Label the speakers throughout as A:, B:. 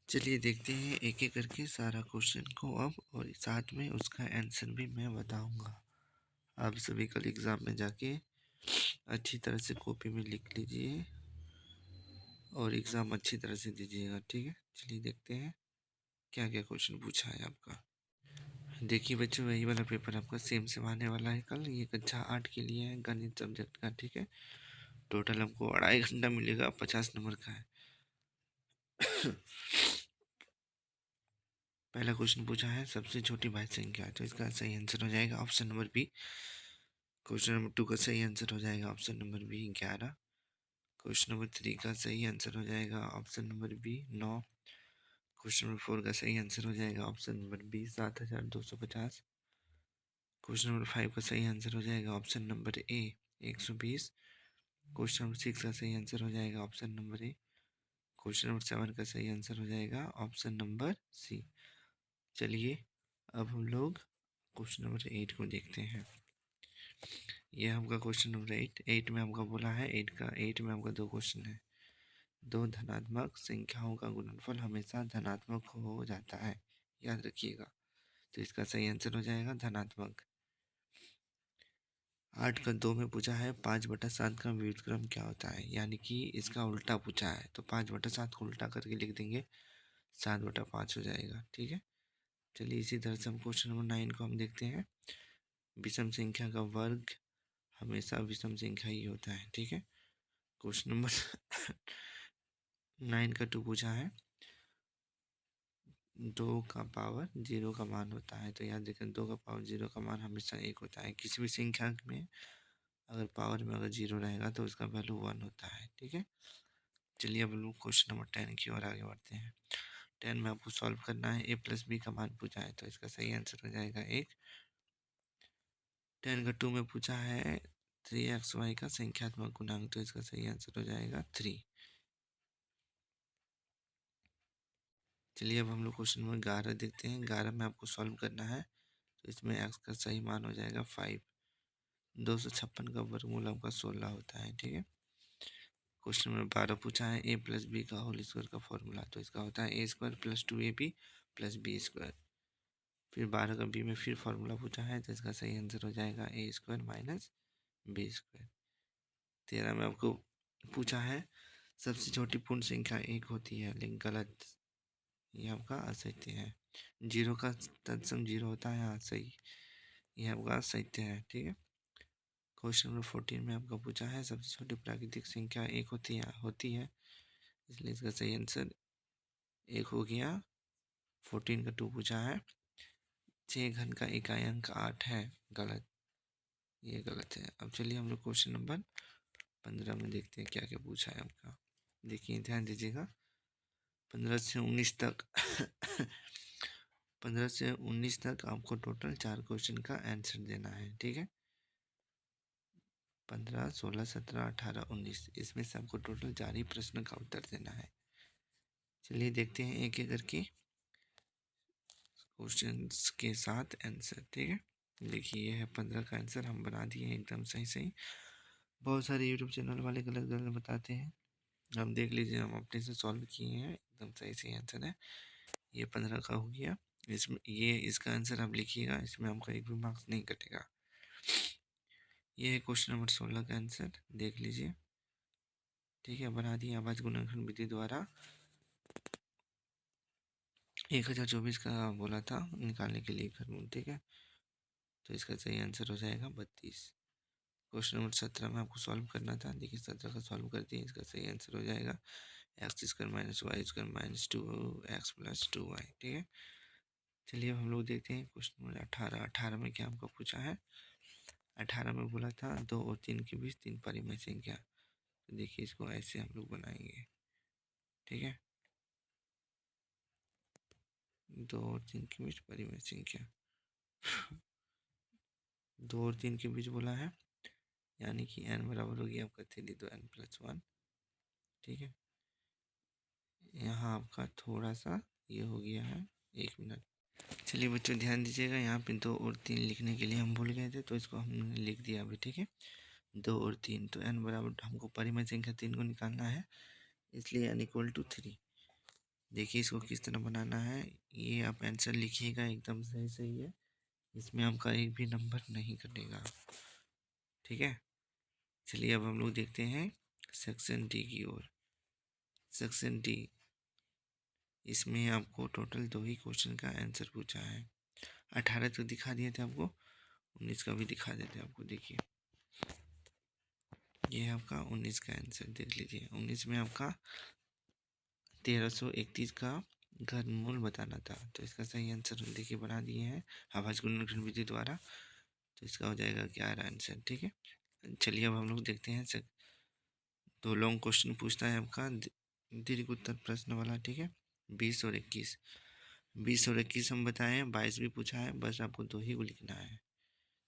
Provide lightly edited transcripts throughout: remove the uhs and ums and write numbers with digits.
A: चलिए देखते हैं एक एक करके सारा क्वेश्चन को अब, और साथ में उसका आंसर भी मैं बताऊंगा। आप सभी कल एग्ज़ाम में जाके अच्छी तरह से कॉपी में लिख लीजिए और एग्ज़ाम अच्छी तरह से दीजिएगा, ठीक है। चलिए देखते हैं क्या क्या क्वेश्चन पूछा है आपका। देखिए बच्चों, वही वाला पेपर आपका सेम से आने वाला है कल। ये कक्षा 8 के लिए है, गणित सब्जेक्ट का, ठीक है। टोटल हमको 2.5 घंटा मिलेगा, 50 नंबर का है। पहला क्वेश्चन पूछा है सबसे छोटी भाज्य संख्या, तो इसका सही आंसर हो जाएगा option number B. Question number 2 का सही आंसर हो जाएगा option number B 11। Question number 3 का सही आंसर हो जाएगा option number B 9। Question number 4 का सही आंसर हो जाएगा option number B 7250। Question number 5 का सही आंसर हो जाएगा option number A 120। Question number 6 का सही आंसर हो जाएगा option number A. Question number 7 का सही आंसर हो जाएगा ऑप्शन नंबर सी। चलिए अब हम लोग क्वेश्चन नंबर 8 को देखते हैं। यह आपका क्वेश्चन नंबर 8 में आपका बोला है 8 में आपका 2 क्वेश्चन है। दो धनात्मक संख्याओं का गुणनफल हमेशा धनात्मक हो जाता है, याद रखिएगा। तो इसका सही आंसर हो जाएगा धनात्मक। 8 का 2 में पूछा है 5/7 का व्युत्क्रम क्या होता है, यानी कि इसका उल्टा पूछा है। तो 5/7 को उल्टा करके लिख देंगे, 7/5 हो जाएगा, ठीक है। चलिए इसी तरह से हम क्वेश्चन नंबर 9 को हम देखते हैं। विषम संख्या का वर्ग हमेशा विषम संख्या ही होता है, ठीक है। क्वेश्चन नंबर 9 का 2 पूछा है 2 का पावर 0 का मान होता है। तो याद रखें 2 का पावर 0 का मान हमेशा 1 होता है। किसी भी संख्या में अगर पावर में अगर 0 रहेगा तो उसका वैल्यू 1 होता है, ठीक है। चलिए अब लोग क्वेश्चन नंबर 10 की ओर आगे बढ़ते हैं। 10 में आपको सॉल्व करना है, a+b का मान पूछा है, तो इसका सही आंसर हो जाएगा 1। 10 का 2 में पूछा है 3xy का संख्यात्मक गुणांक, तो इसका सही आंसर हो जाएगा 3। चलिए अब हम लोग क्वेश्चन नंबर 11 देखते हैं। 11 में आपको सॉल्व करना है, तो इसमें x का सही मान हो जाएगा 5। 256 का वर्गमूल आपका 16 होता है, ठीक है। क्वेश्चन नंबर 12 पूछा है a+b का होल स्क्वायर का फॉर्मूला, तो इसका होता है a² + 2ab + b²। फिर 12 का b में फिर फॉर्मूला पूछा है, तो इसका सही आंसर हो जाएगा a² - b²। 13 में आपको पूछा है सबसे छोटी पूर्ण संख्या 1 होती है, लेकिन गलत, ये आपका असत्य है। 0 का तत्सम 0 होता है, हाँ सही, ये आपका असत्य है, ठीक है। क्वेश्चन नंबर 14 में आपका पूछा है सबसे छोटी प्राकृतिक संख्या 1 होती है, इसलिए इसका सही आंसर 1 हो गया। 14 का 2 पूछा है 6 घन का इकाई अंक 8 है, गलत, ये गलत है। अब चलिए हम लोग क्वेश्चन नंबर 15 में देखते हैं क्या क्या पूछा है आपका। देखिए ध्यान दीजिएगा, 15 से 19 तक 15 से 19 तक आपको टोटल 4 क्वेश्चन का आंसर देना है, ठीक है। 15, 16, 17, 18, 19, इसमें से आपको टोटल 4 ही प्रश्न का उत्तर देना है। चलिए देखते हैं एक एक करके क्वेश्चंस के साथ आंसर, ठीक है। देखिए ये है 15 का आंसर, हम बना दिए एकदम सही सही। बहुत सारे यूट्यूब चैनल वाले गलत गलत बताते हैं, हम देख लीजिए, हम अपने से सॉल्व किए हैं, एकदम सही सही आंसर है। ये 15 का हो गया। इसमें ये इसका आंसर आप लिखिएगा, इसमें आपका एक भी मार्क्स नहीं कटेगा। ये है क्वेश्चन नंबर 16 का आंसर, देख लीजिए, ठीक है। बना दिए आवाज गुणनखंड विधि द्वारा 1024 का बोला था निकालने के लिए घनमूल, ठीक है। तो इसका सही आंसर हो जाएगा 32। क्वेश्चन नंबर 17 में आपको सॉल्व करना था, देखिए 17 का सॉल्व कर दिए, इसका सही आंसर हो जाएगा x² - y² - 2x + 2y, ठीक है। चलिए अब हम लोग देखते हैं क्वेश्चन नंबर 18। 18 में क्या आपको पूछा है, 18 में बोला था 2 और 3 के बीच 3 परिमेय संख्या, तो देखिए इसको ऐसे हम लोग बनाएंगे, ठीक है। 2 और 3 के बीच परिमेय संख्या 2 और 3 के बीच बोला है, यानी कि n बराबर होगी आपका 3 तो n + 1, ठीक है। यहाँ आपका थोड़ा सा ये हो गया है, 1 मिनट। चलिए बच्चों ध्यान दीजिएगा, यहाँ पे 2 और 3 लिखने के लिए हम भूल गए थे, तो इसको हमने लिख दिया अभी, ठीक है। 2 और 3, तो n बराबर हमको परिमेय संख्या 3 को निकालना है, इसलिए n = 3। देखिए इसको किस तरह बनाना है, ये आप आंसर लिखिएगा, एकदम सही सही है, इसमें आपका एक भी नंबर नहीं कटेगा। ठीक है, चलिए अब हम लोग देखते हैं सेक्शन डी की ओर। सेक्शन डी, इसमें आपको टोटल 2 ही क्वेश्चन का आंसर पूछा है। 18 तो दिखा दिए थे आपको, 19 का भी दिखा देते हैं आपको। देखिए ये है आपका 19 का आंसर, देख लीजिए। 19 में आपका 1331 का घनमूल बताना था, तो इसका सही आंसर देखिए बना दिए हैं आवाज गुणनखंड विधि द्वारा, तो इसका हो जाएगा 11 आंसर। ठीक है, चलिए अब हम लोग देखते हैं दो लॉन्ग क्वेश्चन पूछता है आपका दीर्घ उत्तर प्रश्न वाला। ठीक है, 20 और 21, 20 और 21 हम बताएं, 22 भी पूछा है, बस आपको 2 ही को लिखना है।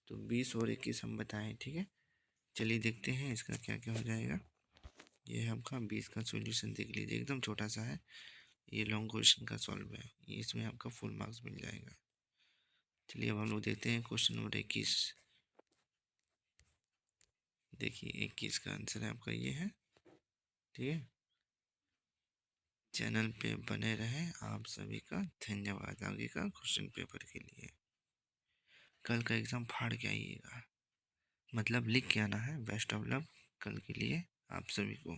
A: तो 20 और 21 हम बताएं। ठीक है, चलिए देखते हैं इसका क्या क्या हो जाएगा। ये है आपका 20 का सॉल्यूशन, देख लीजिए एकदम छोटा सा है, ये लॉन्ग क्वेश्चन का सॉल्व है, ये इसमें आपका फुल मार्क्स मिल जाएगा। चलिए अब हम लोग देखते हैं क्वेश्चन नंबर 21। देखिए 21 का आंसर है आपका ये है। ठीक है, चैनल पे बने रहें, आप सभी का धन्यवाद आगे का क्वेश्चन पेपर के लिए। कल का एग्ज़ाम फाड़ के आइएगा, मतलब लिख के आना है। बेस्ट ऑफ लक कल के लिए आप सभी को।